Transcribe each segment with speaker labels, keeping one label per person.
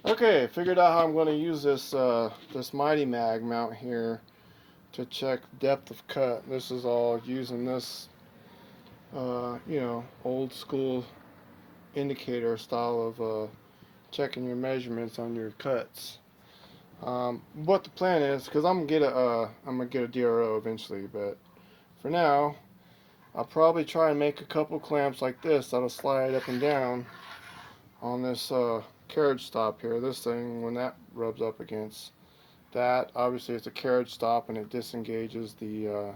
Speaker 1: Okay, figured out how I'm going to use this Mighty Mag mount here to check depth of cut. This is all using this, old school indicator style of checking your measurements on your cuts. What the plan is, because I'm gonna get a DRO eventually, but for now, I'll probably try and make a couple clamps like this that'll slide up and down on this carriage stop here. This thing, when that rubs up against that, obviously it's a carriage stop and it disengages the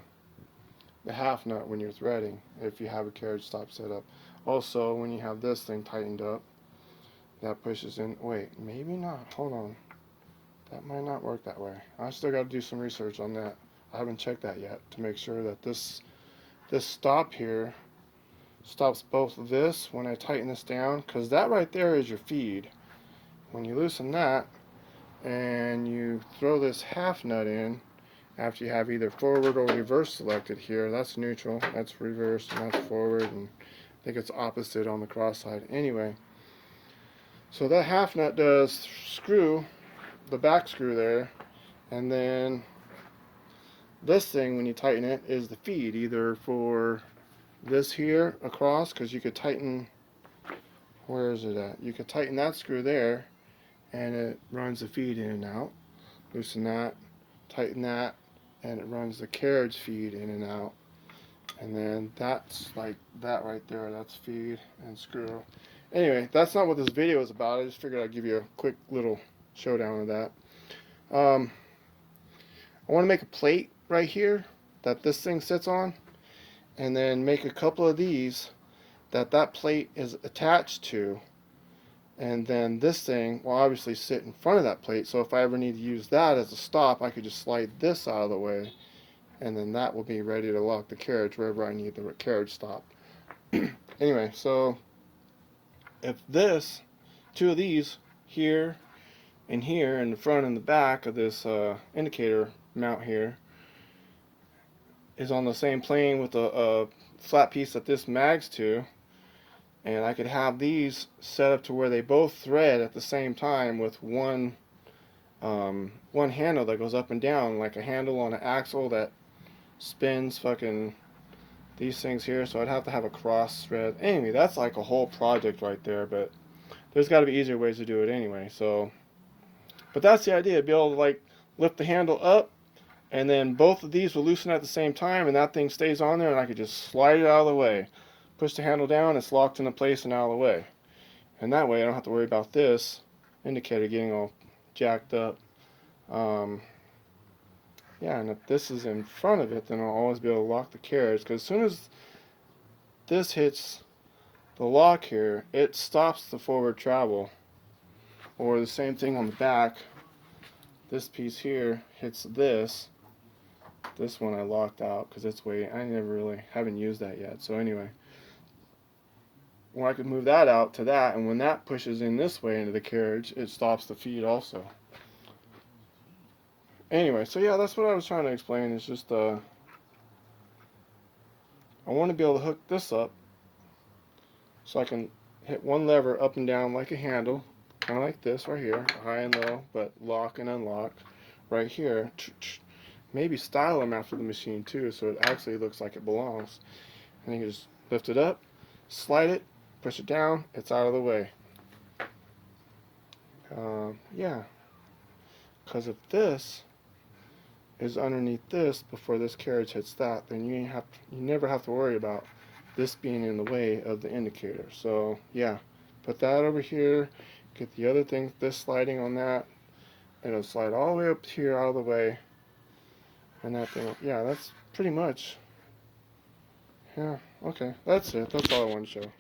Speaker 1: half nut when you're threading if you have a carriage stop set up. Also, when you have this thing tightened up, that pushes in. Wait, maybe not. Hold on. That might not work that way. I still got to do some research on that. I haven't checked that yet to make sure that this stop here stops both of this when I tighten this down, because that right there is your feed. When you loosen that and you throw this half nut in after you have either forward or reverse selected here, that's neutral, that's reverse, and that's forward, and I think it's opposite on the cross side. Anyway, so that half nut does screw the back screw there, and then this thing, when you tighten it, is the feed, either for this here across, because you could tighten, where is it at? You could tighten that screw there and it runs the feed in and out. Loosen that, tighten that, and it runs the carriage feed in and out. And then that's like that right there, that's feed and screw. Anyway, that's not what this video is about. I just figured I'd give you a quick little showdown of that. I want to make a plate right here that this thing sits on, and then make a couple of these that plate is attached to, and then this thing will obviously sit in front of that plate, so if I ever need to use that as a stop, I could just slide this out of the way, and then that will be ready to lock the carriage wherever I need the carriage stop. Anyway, so if two of these here and here in the front and the back of this indicator mount here is on the same plane with a flat piece that this mags to, and I could have these set up to where they both thread at the same time with one handle that goes up and down, like a handle on an axle that spins fucking these things here, so I'd have to have a cross thread. Anyway, that's like a whole project right there, but there's got to be easier ways to do it anyway. So, but that's the idea, be able to like lift the handle up, and then both of these will loosen at the same time, and that thing stays on there, and I could just slide it out of the way. Push the handle down, it's locked into place and out of the way. And that way I don't have to worry about this indicator getting all jacked up. Yeah, and if this is in front of it, then I'll always be able to lock the carriage, because as soon as this hits the lock here, it stops the forward travel. Or the same thing on the back. This piece here hits this one I locked out because it's way, I haven't used that yet. So anyway, or I could move that out to that, and when that pushes in this way into the carriage, it stops the feed also. Anyway, so yeah, that's what I was trying to explain. It's just I want to be able to hook this up so I can hit one lever up and down like a handle, kind of like this right here, high and low, but lock and unlock right here. Maybe style them after the machine too, so it actually looks like it belongs. And you just lift it up, slide it, push it down, it's out of the way. Yeah, because if this is underneath this before this carriage hits that, then you never have to worry about this being in the way of the indicator. So yeah, put that over here, get the other thing, this sliding on that, and it'll slide all the way up here out of the way. And that thing, yeah, that's pretty much, yeah, okay, that's it. That's all I wanted to show.